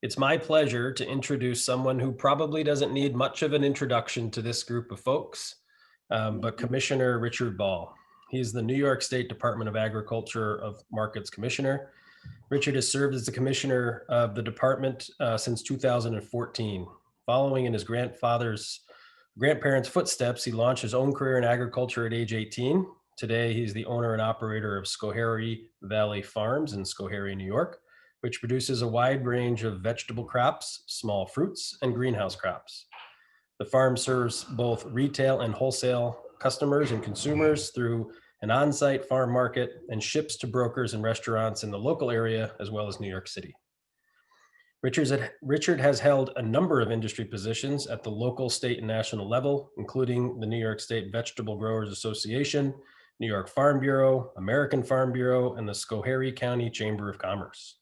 It's my pleasure to introduce someone who probably doesn't need much of an introduction to this group of folks, but Commissioner Richard Ball. He's the New York State Department of Agriculture of Markets Commissioner. Richard has served as the commissioner of the department since 2014. Following in his grandparents' footsteps, he launched his own career in agriculture at age 18. Today, he's the owner and operator of Schoharie Valley Farms in Schoharie, New York, which produces a wide range of vegetable crops, small fruits, and greenhouse crops. The farm serves both retail and wholesale customers and consumers through an on-site farm market and ships to brokers and restaurants in the local area as well as New York City. Richard has held a number of industry positions at the local, state, and national level, including the New York State Vegetable Growers Association, New York Farm Bureau, American Farm Bureau, and the Schoharie County Chamber of Commerce.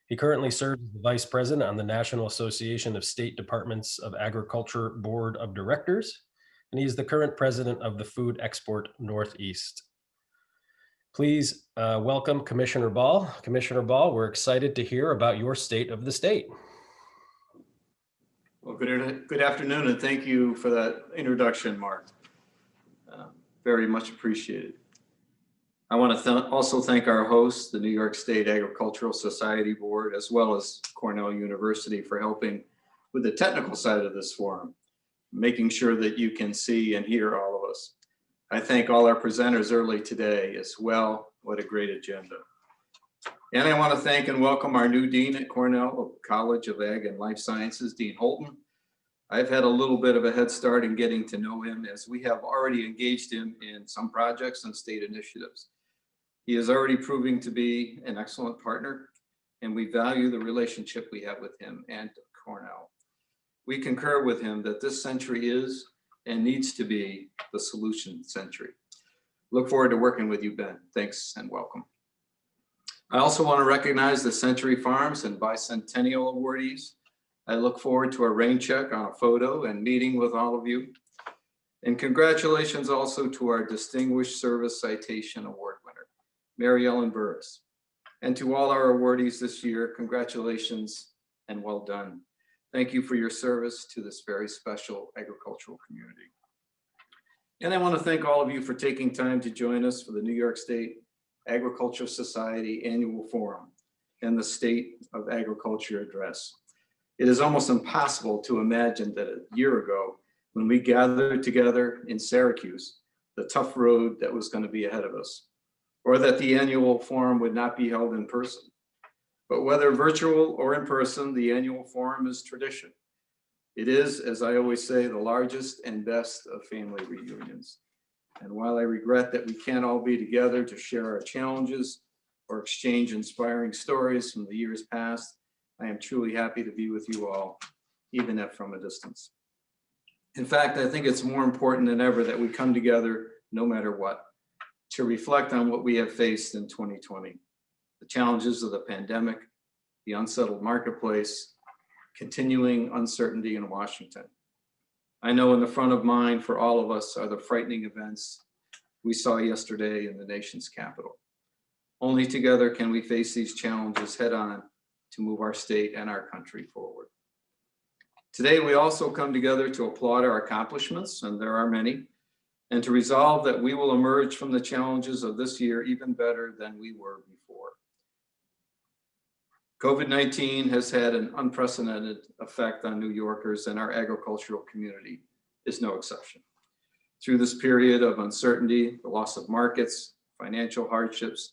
He currently serves as the Vice President on the National Association of State Departments of Agriculture Board of Directors, and he's the current president of the Food Export Northeast. Please welcome Commissioner Ball. Commissioner Ball, we're excited to hear about your state of the state. Well, good afternoon, and thank you for that introduction, Mark. Very much appreciated. I want to also thank our host, the New York State Agricultural Society Board, as well as Cornell University for helping with the technical side of this forum, making sure that you can see and hear all of us. I thank all our presenters early today as well. What a great agenda. And I want to thank and welcome our new dean at Cornell College of Ag and Life Sciences, Dean Holton. I've had a little bit of a head start in getting to know him, as we have already engaged him in some projects and state initiatives. He is already proving to be an excellent partner, and we value the relationship we have with him and Cornell. We concur with him that this century is and needs to be the solution century. Look forward to working with you, Ben. Thanks and welcome. I also want to recognize the Century Farms and Bicentennial awardees. I look forward to a rain check on a photo and meeting with all of you. And congratulations also to our Distinguished Service Citation Award winner, Mary Ellen Burris. And to all our awardees this year, congratulations and well done. Thank you for your service to this very special agricultural community. And I want to thank all of you for taking time to join us for the New York State Agricultural Society Annual Forum and the State of Agriculture Address. It is almost impossible to imagine that a year ago, when we gathered together in Syracuse, the tough road that was going to be ahead of us, or that the annual forum would not be held in person. But whether virtual or in person, the annual forum is tradition. It is, as I always say, the largest and best of family reunions. And while I regret that we can't all be together to share our challenges or exchange inspiring stories from the years past, I am truly happy to be with you all, even if from a distance. In fact, I think it's more important than ever that we come together no matter what, to reflect on what we have faced in 2020, the challenges of the pandemic, the unsettled marketplace, continuing uncertainty in Washington. I know in the front of mind for all of us are the frightening events we saw yesterday in the nation's capital. Only together can we face these challenges head on to move our state and our country forward. Today, we also come together to applaud our accomplishments, and there are many, and to resolve that we will emerge from the challenges of this year even better than we were before. COVID-19 has had an unprecedented effect on New Yorkers, and our agricultural community is no exception. Through this period of uncertainty, the loss of markets, financial hardships,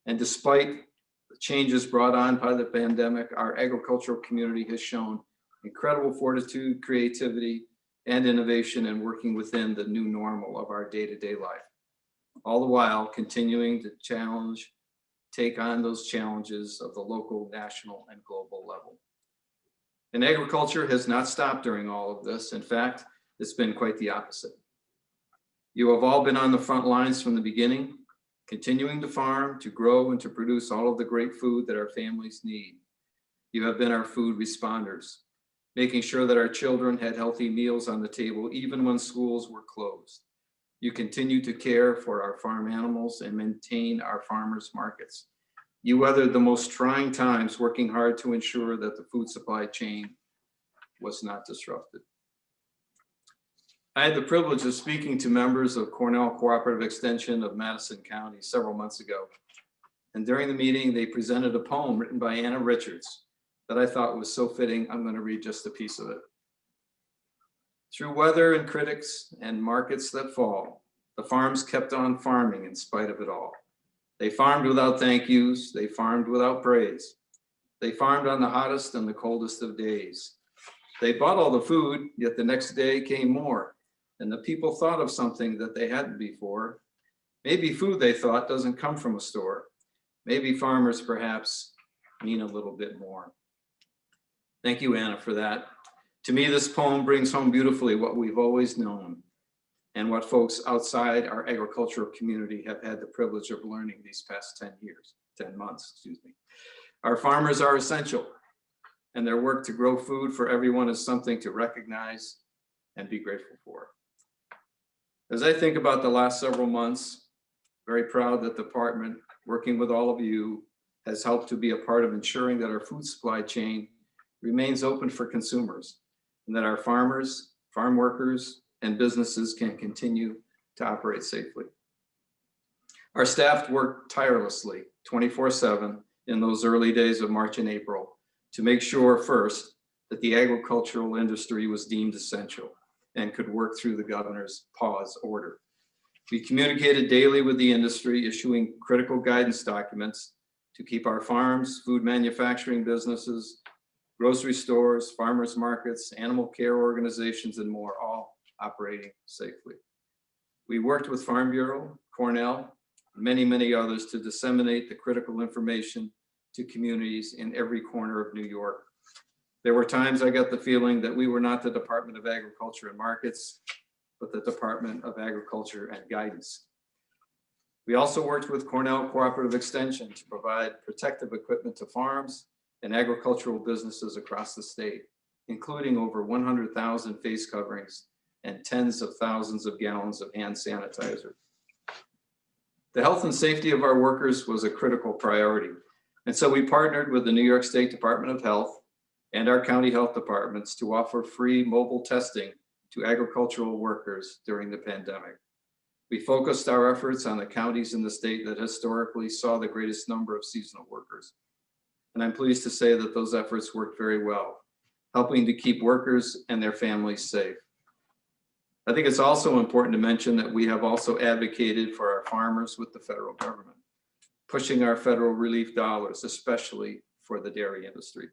and despite the changes brought on by the pandemic, our agricultural community has shown incredible fortitude, creativity, and innovation in working within the new normal of our day-to-day life, all the while continuing to take on those challenges of the local, national, and global level. And agriculture has not stopped during all of this. In fact, it's been quite the opposite. You have all been on the front lines from the beginning, continuing to farm, to grow, and to produce all of the great food that our families need. You have been our food responders, making sure that our children had healthy meals on the table even when schools were closed. You continue to care for our farm animals and maintain our farmers markets. You weathered the most trying times, working hard to ensure that the food supply chain was not disrupted. I had the privilege of speaking to members of Cornell Cooperative Extension of Madison County several months ago. And during the meeting, they presented a poem written by Anna Richards that I thought was so fitting. I'm going to read just a piece of it. Through weather and critics and markets that fall, the farms kept on farming in spite of it all. They farmed without thank yous. They farmed without praise. They farmed on the hottest and the coldest of days. They bought all the food, yet the next day came more. And the people thought of something that they hadn't before. Maybe food, they thought, doesn't come from a store. Maybe farmers perhaps mean a little bit more. Thank you, Anna, for that. To me, this poem brings home beautifully what we've always known and what folks outside our agricultural community have had the privilege of learning these past 10 months. Our farmers are essential, and their work to grow food for everyone is something to recognize and be grateful for. As I think about the last several months, very proud that the department, working with all of you, has helped to be a part of ensuring that our food supply chain remains open for consumers and that our farmers, farm workers, and businesses can continue to operate safely. Our staff worked tirelessly 24/7 in those early days of March and April to make sure first that the agricultural industry was deemed essential and could work through the governor's pause order. We communicated daily with the industry, issuing critical guidance documents to keep our farms, food manufacturing businesses, grocery stores, farmers markets, animal care organizations, and more, all operating safely. We worked with Farm Bureau, Cornell, and many others to disseminate the critical information to communities in every corner of New York. There were times I got the feeling that we were not the Department of Agriculture and Markets, but the Department of Agriculture and Guidance. We also worked with Cornell Cooperative Extension to provide protective equipment to farms and agricultural businesses across the state, including over 100,000 face coverings and tens of thousands of gallons of hand sanitizer. The health and safety of our workers was a critical priority. And so we partnered with the New York State Department of Health and our county health departments to offer free mobile testing to agricultural workers during the pandemic. We focused our efforts on the counties in the state that historically saw the greatest number of seasonal workers. And I'm pleased to say that those efforts worked very well, helping to keep workers and their families safe. I think it's also important to mention that we have also advocated for our farmers with the federal government, pushing our federal relief dollars, especially for the dairy industry.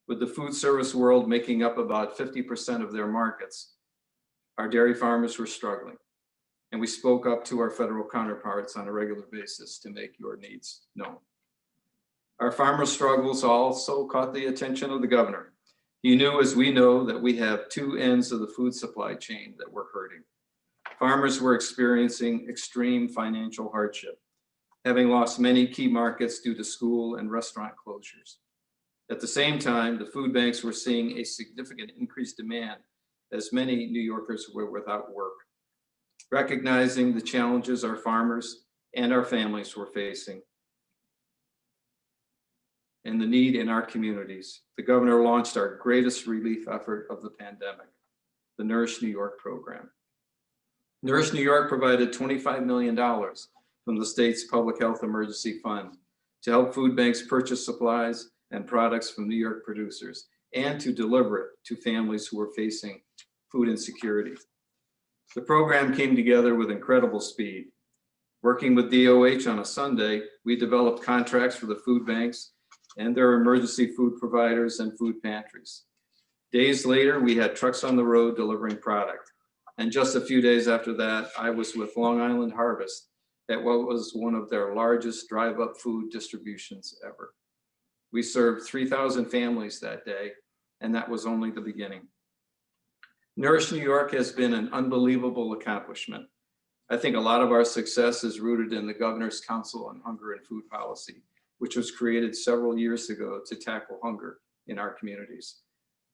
With the food service world making up about 50% of their markets, our dairy farmers were struggling. And we spoke up to our federal counterparts on a regular basis to make your needs known. Our farmer struggles also caught the attention of the governor. He knew, as we know, that we have two ends of the food supply chain that were hurting. Farmers were experiencing extreme financial hardship, having lost many key markets due to school and restaurant closures. At the same time, the food banks were seeing a significant increased demand as many New Yorkers were without work. Recognizing the challenges our farmers and our families were facing and the need in our communities, the governor launched our greatest relief effort of the pandemic, the Nourish New York program. Nourish New York provided $25 million from the state's public health emergency fund to help food banks purchase supplies and products from New York producers and to deliver it to families who were facing food insecurity. The program came together with incredible speed. Working with DOH on a Sunday, we developed contracts for the food banks and their emergency food providers and food pantries. Days later, we had trucks on the road delivering product. And just a few days after that, I was with Long Island Harvest at what was one of their largest drive-up food distributions ever. We served 3,000 families that day, and that was only the beginning. Nourish New York has been an unbelievable accomplishment. I think a lot of our success is rooted in the Governor's Council on Hunger and Food Policy, which was created several years ago to tackle hunger in our communities.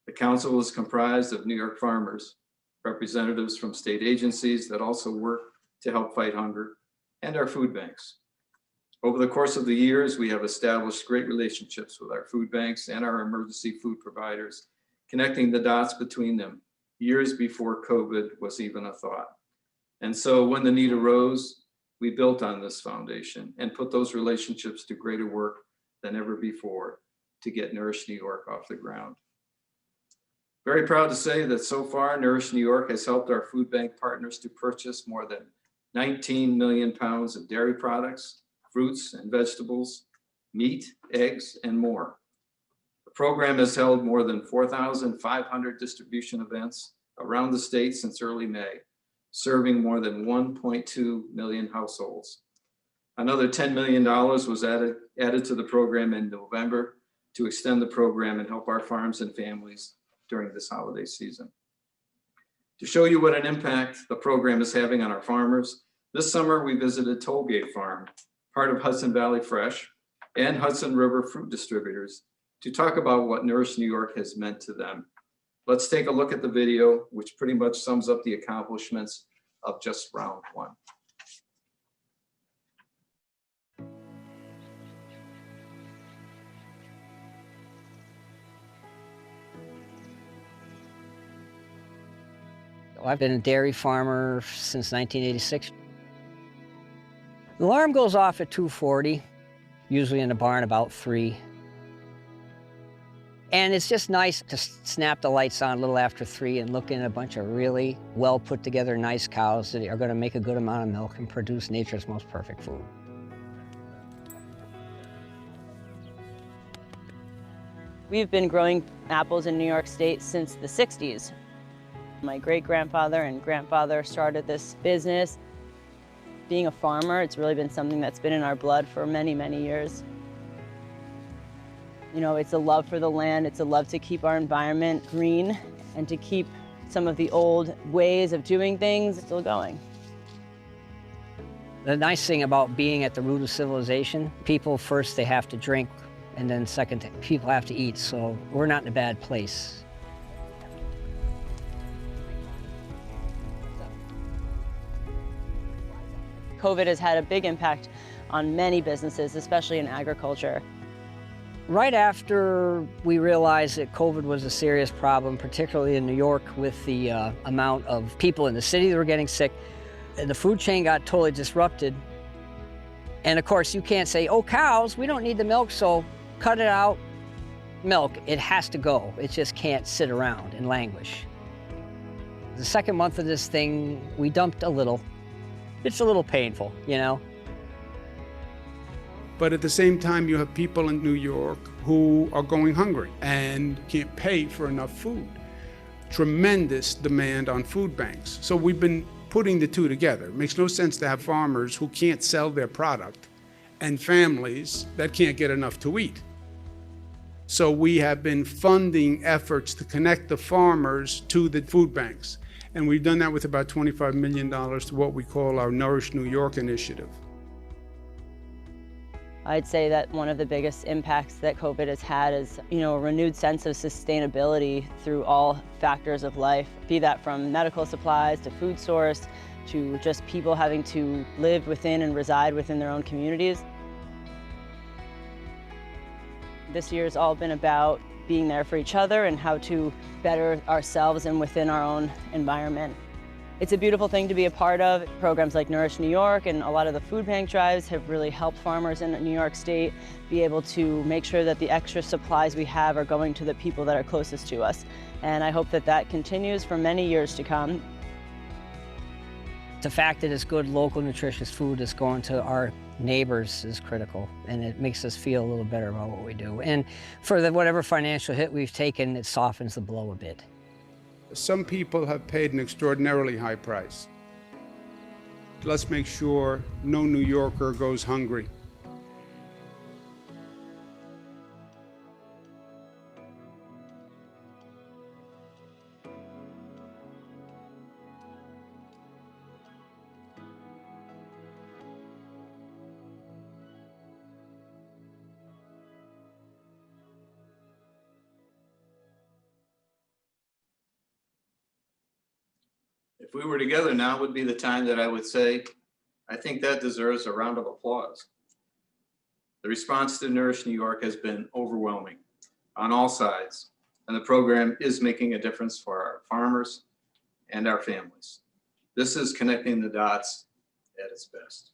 The council is comprised of New York farmers, representatives from state agencies that also work to help fight hunger, and our food banks. Over the course of the years, we have established great relationships with our food banks and our emergency food providers, connecting the dots between them years before COVID was even a thought. And so when the need arose, we built on this foundation and put those relationships to greater work than ever before to get Nourish New York off the ground. Very proud to say that so far, Nourish New York has helped our food bank partners to purchase more than 19 million pounds of dairy products, fruits and vegetables, meat, eggs, and more. The program has held more than 4,500 distribution events around the state since early May, serving more than 1.2 million households. Another $10 million was added to the program in November to extend the program and help our farms and families during this holiday season. To show you what an impact the program is having on our farmers, this summer we visited Tollgate Farm, part of Hudson Valley Fresh and Hudson River Fruit Distributors, to talk about what Nourish New York has meant to them. Let's take a look at the video, which pretty much sums up the accomplishments of just round one. I've been a dairy farmer since 1986. The alarm goes off at 2:40, usually in the barn about 3. And it's just nice to snap the lights on a little after 3 and look in a bunch of really well put together nice cows that are going to make a good amount of milk and produce nature's most perfect food. We've been growing apples in New York State since the 60s. My great-grandfather and grandfather started this business. Being a farmer, it's really been something that's been in our blood for many, many years. You know, it's a love for the land, it's a love to keep our environment green and to keep some of the old ways of doing things still going. The nice thing about being at the root of civilization, people first, they have to drink, and then second, people have to eat, so we're not in a bad place. COVID has had a big impact on many businesses, especially in agriculture. Right after we realized that COVID was a serious problem, particularly in New York with the amount of people in the city that were getting sick, the food chain got totally disrupted. And of course, you can't say, oh, cows, we don't need the milk, so cut it out. Milk, it has to go. It just can't sit around and languish. The second month of this thing, we dumped a little. It's a little painful, you know? But at the same time, you have people in New York who are going hungry and can't pay for enough food. Tremendous demand on food banks. So we've been putting the two together. It makes no sense to have farmers who can't sell their product and families that can't get enough to eat. So we have been funding efforts to connect the farmers to the food banks. And we've done that with about $25 million to what we call our Nourish New York initiative. I'd say that one of the biggest impacts that COVID has had is, a renewed sense of sustainability through all factors of life, be that from medical supplies to food source to just people having to live within and reside within their own communities. This year's all been about being there for each other and how to better ourselves and within our own environment. It's a beautiful thing to be a part of. Programs like Nourish New York and a lot of the food bank drives have really helped farmers in New York State be able to make sure that the extra supplies we have are going to the people that are closest to us. And I hope that that continues for many years to come. The fact that it's good, local, nutritious food that's going to our neighbors is critical, and it makes us feel a little better about what we do. And for whatever financial hit we've taken, it softens the blow a bit. Some people have paid an extraordinarily high price. Let's make sure no New Yorker goes hungry. If we were together now would be the time that I would say, I think that deserves a round of applause. The response to Nourish New York has been overwhelming on all sides, and the program is making a difference for our farmers and our families. This is connecting the dots at its best.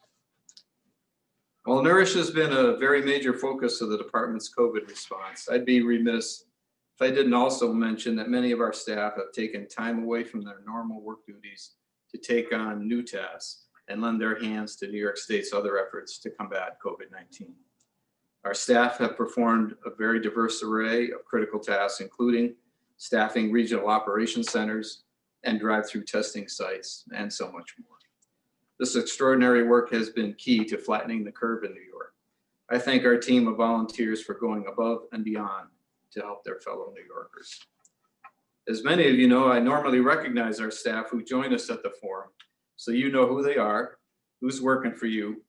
While Nourish has been a very major focus of the department's COVID response, I'd be remiss if I didn't also mention that many of our staff have taken time away from their normal work duties to take on new tasks and lend their hands to New York State's other efforts to combat COVID-19. Our staff have performed a very diverse array of critical tasks, including staffing regional operations centers and drive-through testing sites, and so much more. This extraordinary work has been key to flattening the curve in New York. I thank our team of volunteers for going above and beyond to help their fellow New Yorkers. As many of you know, I normally recognize our staff who join us at the forum, so you know who they are, who's working for you.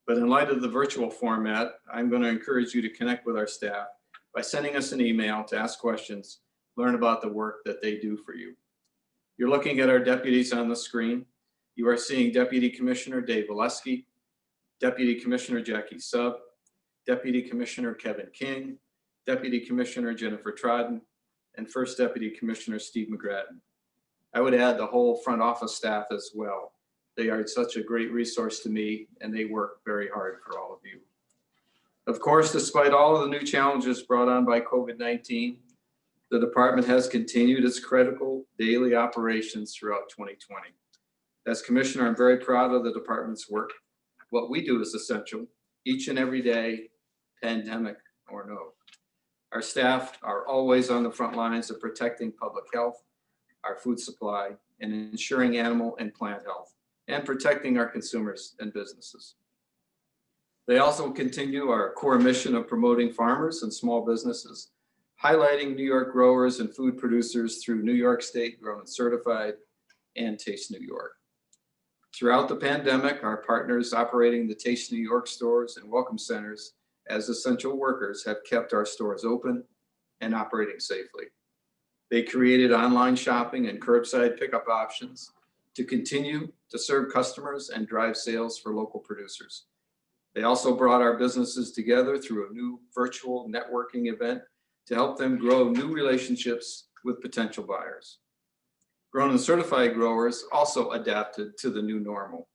But in light of the virtual format, I'm going to encourage you to connect with our staff by sending us an email to ask questions, learn about the work that they do for you. You're looking at our deputies on the screen. You are seeing Deputy Commissioner Dave Valesky, Deputy Commissioner Jackie Sub, Deputy Commissioner Kevin King, Deputy Commissioner Jennifer Trodden, and First Deputy Commissioner Steve McGrattan. I would add the whole front office staff as well. They are such a great resource to me, and they work very hard for all of you. Of course, despite all of the new challenges brought on by COVID-19, the department has continued its critical daily operations throughout 2020. As Commissioner, I'm very proud of the department's work. What we do is essential, each and every day, pandemic or no. Our staff are always on the front lines of protecting public health, our food supply, and ensuring animal and plant health, and protecting our consumers and businesses. They also continue our core mission of promoting farmers and small businesses, highlighting New York growers and food producers through New York State Grown and Certified and Taste New York. Throughout the pandemic, our partners operating the Taste New York stores and welcome centers as essential workers have kept our stores open and operating safely. They created online shopping and curbside pickup options to continue to serve customers and drive sales for local producers. They also brought our businesses together through a new virtual networking event to help them grow new relationships with potential buyers. Grown and Certified growers also adapted to the new normal,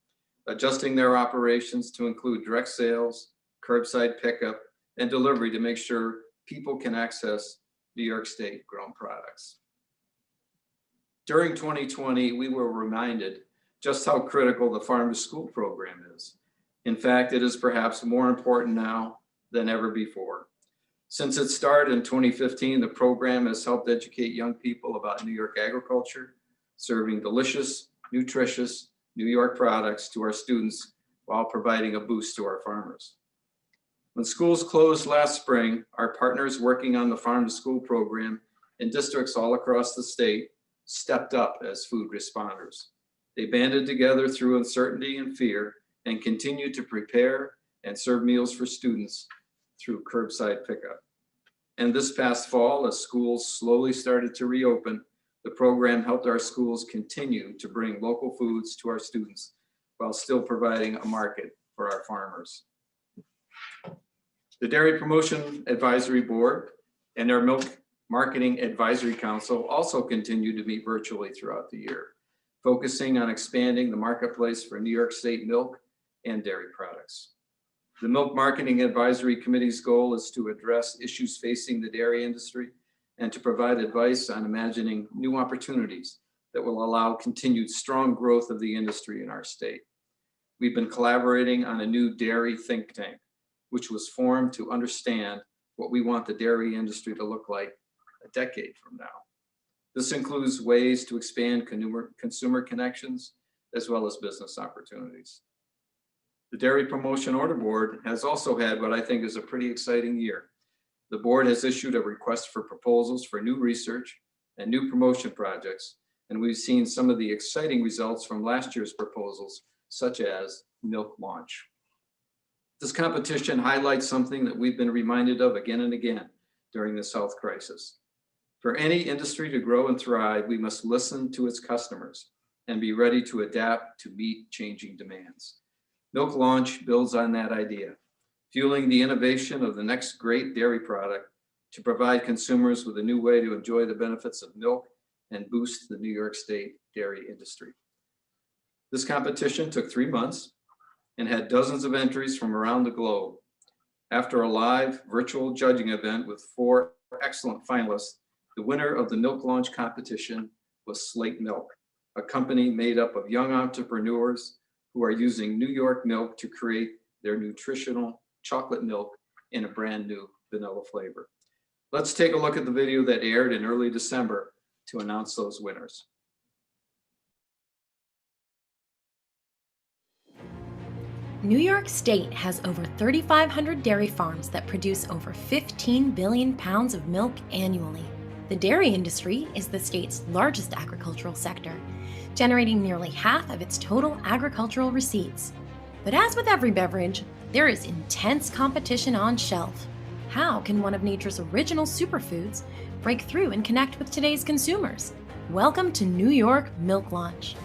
adjusting their operations to include direct sales, curbside pickup, and delivery to make sure people can access New York State grown products. During 2020, we were reminded just how critical the Farm to School program is. In fact, it is perhaps more important now than ever before. Since its start in 2015, the program has helped educate young people about New York agriculture, serving delicious, nutritious New York products to our students while providing a boost to our farmers. When schools closed last spring, our partners working on the Farm to School program in districts all across the state stepped up as food responders. They banded together through uncertainty and fear and continued to prepare and serve meals for students through curbside pickup. And this past fall, as schools slowly started to reopen, the program helped our schools continue to bring local foods to our students while still providing a market for our farmers. The Dairy Promotion Advisory Board and our Milk Marketing Advisory Council also continued to meet virtually throughout the year, focusing on expanding the marketplace for New York State milk and dairy products. The Milk Marketing Advisory Committee's goal is to address issues facing the dairy industry and to provide advice on imagining new opportunities that will allow continued strong growth of the industry in our state. We've been collaborating on a new dairy think tank, which was formed to understand what we want the dairy industry to look like a decade from now. This includes ways to expand consumer connections as well as business opportunities. The Dairy Promotion Order Board has also had what I think is a pretty exciting year. The board has issued a request for proposals for new research and new promotion projects, and we've seen some of the exciting results from last year's proposals, such as Milk Launch. This competition highlights something that we've been reminded of again and again during this health crisis. For any industry to grow and thrive, we must listen to its customers and be ready to adapt to meet changing demands. Milk Launch builds on that idea, fueling the innovation of the next great dairy product to provide consumers with a new way to enjoy the benefits of milk and boost the New York State dairy industry. This competition took 3 months and had dozens of entries from around the globe. After a live virtual judging event with 4 excellent finalists, the winner of the milk launch competition was Slate Milk, a company made up of young entrepreneurs who are using New York milk to create their nutritional chocolate milk in a brand new vanilla flavor. Let's take a look at the video that aired in early December to announce those winners. New York State has over 3,500 dairy farms that produce over 15 billion pounds of milk annually. The dairy industry is the state's largest agricultural sector, generating nearly half of its total agricultural receipts. But as with every beverage, there is intense competition on shelf. How can one of nature's original superfoods break through and connect with today's consumers? Welcome to New York Milk Launch.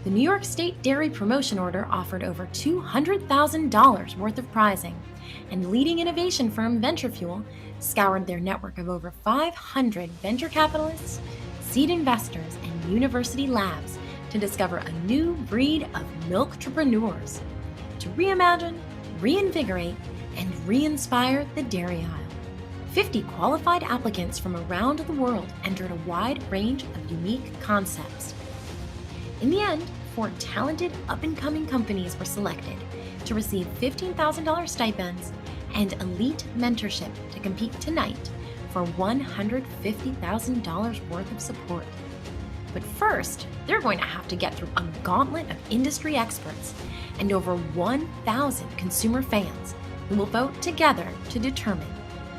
The New York State Dairy Promotion Order offered over $200,000 worth of prizing, and leading innovation firm VentureFuel scoured their network of over 500 venture capitalists, seed investors, and university labs to discover a new breed of milk-trepreneurs to reimagine, reinvigorate, and re-inspire the dairy aisle. 50 qualified applicants from around the world entered a wide range of unique concepts. In the end, 4 talented up-and-coming companies were selected to receive $15,000 stipends and elite mentorship to compete tonight for $150,000 worth of support. But first, they're going to have to get through a gauntlet of industry experts and over 1,000 consumer fans who will vote together to determine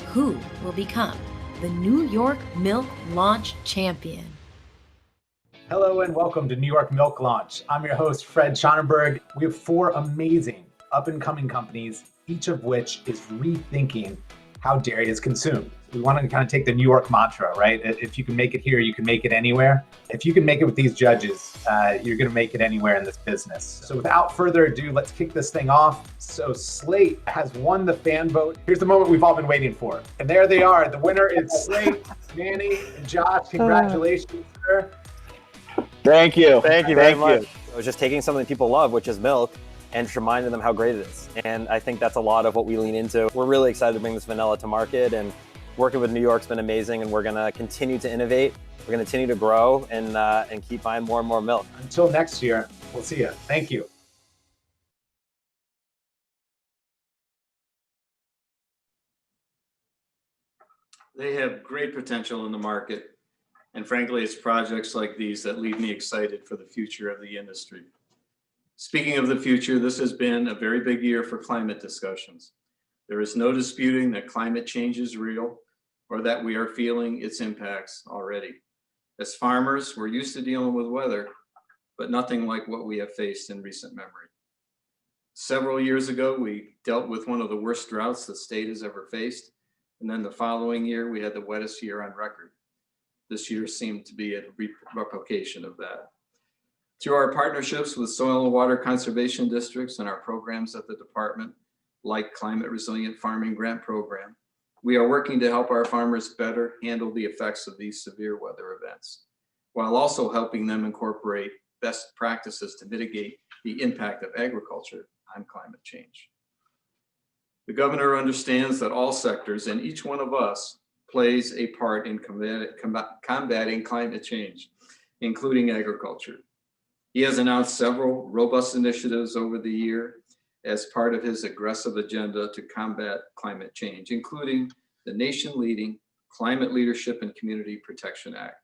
who will become the New York Milk Launch champion. Hello and welcome to New York Milk Launch. I'm your host, Fred Schonenberg. We have 4 amazing up-and-coming companies, each of which is rethinking how dairy is consumed. We want to kind of take the New York mantra, right? If you can make it here, you can make it anywhere. If you can make it with these judges, you're going to make it anywhere in this business. So without further ado, let's kick this thing off. So Slate has won the fan vote. Here's the moment we've all been waiting for. And there they are. The winner is Slate. Manny and Josh, congratulations, sir. Thank you. Thank you very much. It was just taking something people love, which is milk, and just reminding them how great it is. And I think that's a lot of what we lean into. We're really excited to bring this vanilla to market, and working with New York's been amazing, and we're going to continue to innovate. We're going to continue to grow and keep buying more and more milk. Until next year, we'll see you. Thank you. They have great potential in the market. And frankly, it's projects like these that leave me excited for the future of the industry. Speaking of the future, this has been a very big year for climate discussions. There is no disputing that climate change is real or that we are feeling its impacts already. As farmers, we're used to dealing with weather, but nothing like what we have faced in recent memory. Several years ago, we dealt with one of the worst droughts the state has ever faced. And then the following year, we had the wettest year on record. This year seemed to be a replication of that. Through our partnerships with soil and water conservation districts and our programs at the department, like Climate Resilient Farming Grant Program, we are working to help our farmers better handle the effects of these severe weather events, while also helping them incorporate best practices to mitigate the impact of agriculture on climate change. The governor understands that all sectors and each one of us plays a part in combating climate change, including agriculture. He has announced several robust initiatives over the year as part of his aggressive agenda to combat climate change, including the nation-leading Climate Leadership and Community Protection Act.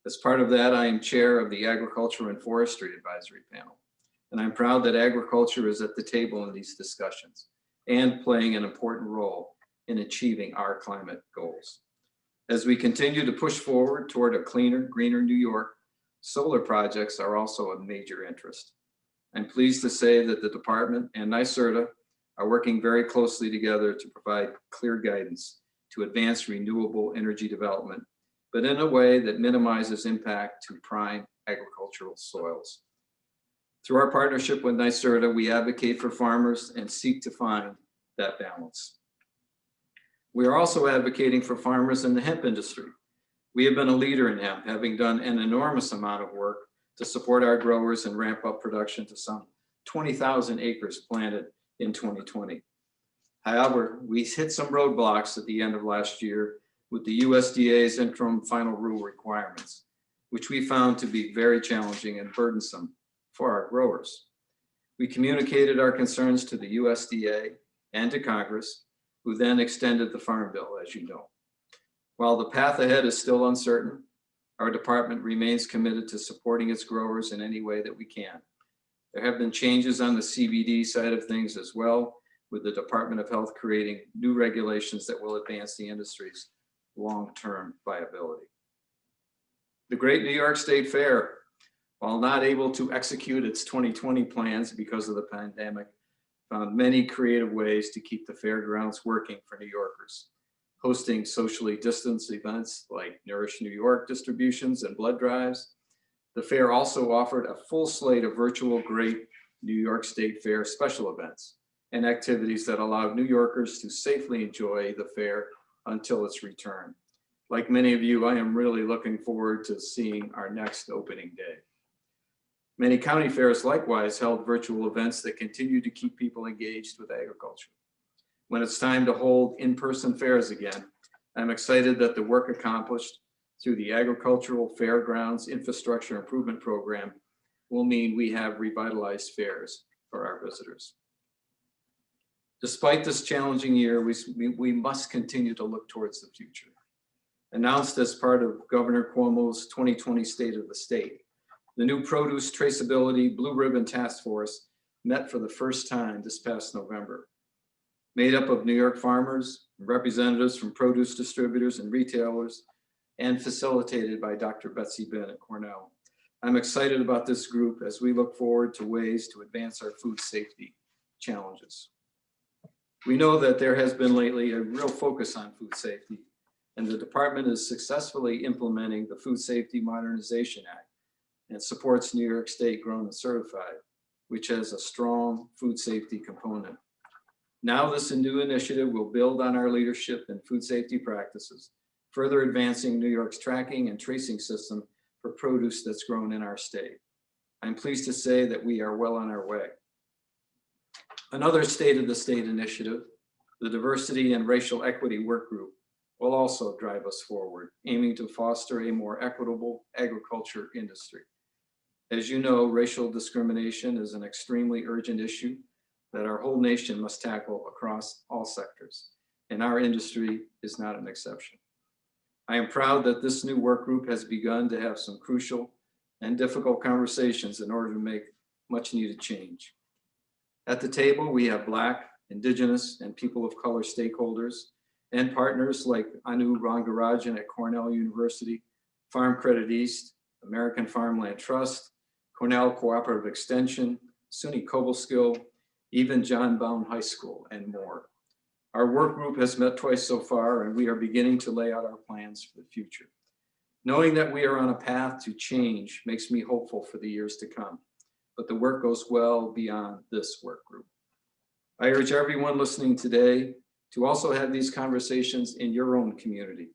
As part of that, I am chair of the Agriculture and Forestry Advisory Panel, and I'm proud that agriculture is at the table in these discussions and playing an important role in achieving our climate goals. As we continue to push forward toward a cleaner, greener New York, solar projects are also of major interest. I'm pleased to say that the department and NYSERDA are working very closely together to provide clear guidance to advance renewable energy development, but in a way that minimizes impact to prime agricultural soils. Through our partnership with NYSERDA, we advocate for farmers and seek to find that balance. We are also advocating for farmers in the hemp industry. We have been a leader in hemp, having done an enormous amount of work to support our growers and ramp up production to some 20,000 acres planted in 2020. However, we hit some roadblocks at the end of last year with the USDA's interim final rule requirements, which we found to be very challenging and burdensome for our growers. We communicated our concerns to the USDA and to Congress, who then extended the Farm Bill, as you know. While the path ahead is still uncertain, our department remains committed to supporting its growers in any way that we can. There have been changes on the CBD side of things as well, with the Department of Health creating new regulations that will advance the industry's long-term viability. The Great New York State Fair, while not able to execute its 2020 plans because of the pandemic, found many creative ways to keep the fairgrounds working for New Yorkers, hosting socially distanced events like Nourish New York distributions and blood drives. The fair also offered a full slate of virtual Great New York State Fair special events and activities that allowed New Yorkers to safely enjoy the fair until its return. Like many of you, I am really looking forward to seeing our next opening day. Many county fairs likewise held virtual events that continue to keep people engaged with agriculture. When it's time to hold in-person fairs again, I'm excited that the work accomplished through the Agricultural Fairgrounds Infrastructure Improvement Program will mean we have revitalized fairs for our visitors. Despite this challenging year, we must continue to look towards the future. Announced as part of Governor Cuomo's 2020 State of the State, the new Produce Traceability Blue Ribbon Task Force met for the first time this past November. Made up of New York farmers, representatives from produce distributors and retailers, and facilitated by Dr. Betsy Bin at Cornell. I'm excited about this group as we look forward to ways to advance our food safety challenges. We know that there has been lately a real focus on food safety, and the department is successfully implementing the Food Safety Modernization Act and supports New York State Grown and Certified, which has a strong food safety component. Now this new initiative will build on our leadership in food safety practices, further advancing New York's tracking and tracing system for produce that's grown in our state. I'm pleased to say that we are well on our way. Another State of the State initiative, the Diversity and Racial Equity Work Group, will also drive us forward, aiming to foster a more equitable agriculture industry. As you know, racial discrimination is an extremely urgent issue that our whole nation must tackle across all sectors, and our industry is not an exception. I am proud that this new work group has begun to have some crucial and difficult conversations in order to make much needed change. At the table, we have Black, Indigenous, and people of color stakeholders and partners like Anu Rangarajan at Cornell University, Farm Credit East, American Farmland Trust, Cornell Cooperative Extension, SUNY Cobleskill, even John Bowne High School, and more. Our work group has met twice so far, and we are beginning to lay out our plans for the future. Knowing that we are on a path to change makes me hopeful for the years to come, but the work goes well beyond this work group. I urge everyone listening today to also have these conversations in your own community.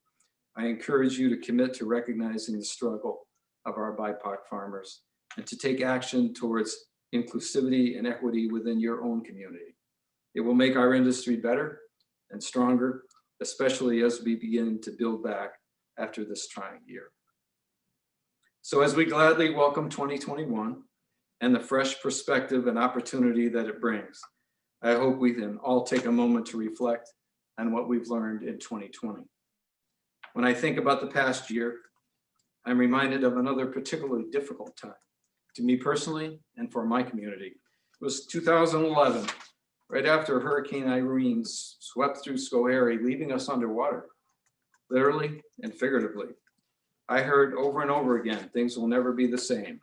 I encourage you to commit to recognizing the struggle of our BIPOC farmers and to take action towards inclusivity and equity within your own community. It will make our industry better and stronger, especially as we begin to build back after this trying year. So as we gladly welcome 2021 and the fresh perspective and opportunity that it brings, I hope we can all take a moment to reflect on what we've learned in 2020. When I think about the past year, I'm reminded of another particularly difficult time to me personally and for my community. It was 2011, right after Hurricane Irene swept through Schoharie, leaving us underwater, literally and figuratively. I heard over and over again, things will never be the same.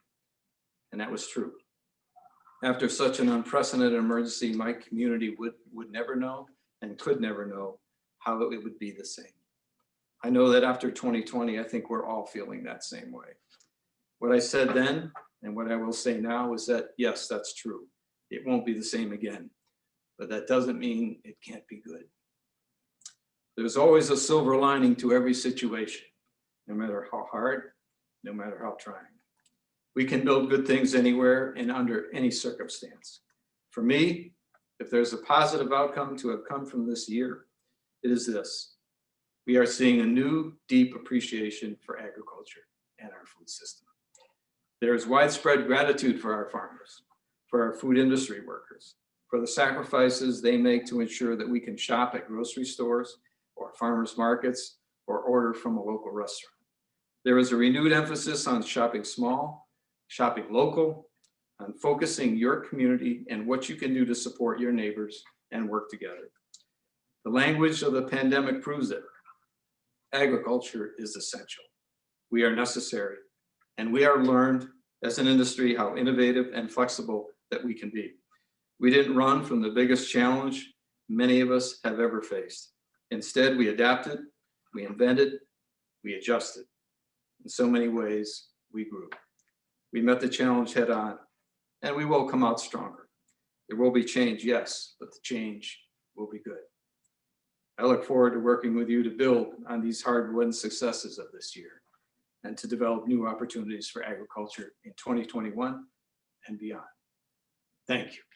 And that was true. After such an unprecedented emergency, my community would never know and could never know how it would be the same. I know that after 2020, I think we're all feeling that same way. What I said then and what I will say now is that, yes, that's true. It won't be the same again. but that doesn't mean it can't be good. There's always a silver lining to every situation, no matter how hard, no matter how trying. We can build good things anywhere and under any circumstance. For me, if there's a positive outcome to have come from this year, it is this. We are seeing a new, deep appreciation for agriculture and our food system. There is widespread gratitude for our farmers, for our food industry workers, for the sacrifices they make to ensure that we can shop at grocery stores or farmers markets or order from a local restaurant. There is a renewed emphasis on shopping small, shopping local, on focusing your community and what you can do to support your neighbors and work together. The language of the pandemic proves it. Agriculture is essential. We are necessary, and we are learned as an industry how innovative and flexible that we can be. We didn't run from the biggest challenge many of us have ever faced. Instead, we adapted, we invented, we adjusted. In so many ways, we grew. We met the challenge head on, and we will come out stronger. There will be change, yes, but the change will be good. I look forward to working with you to build on these hard-won successes of this year and to develop new opportunities for agriculture in 2021 and beyond. Thank you.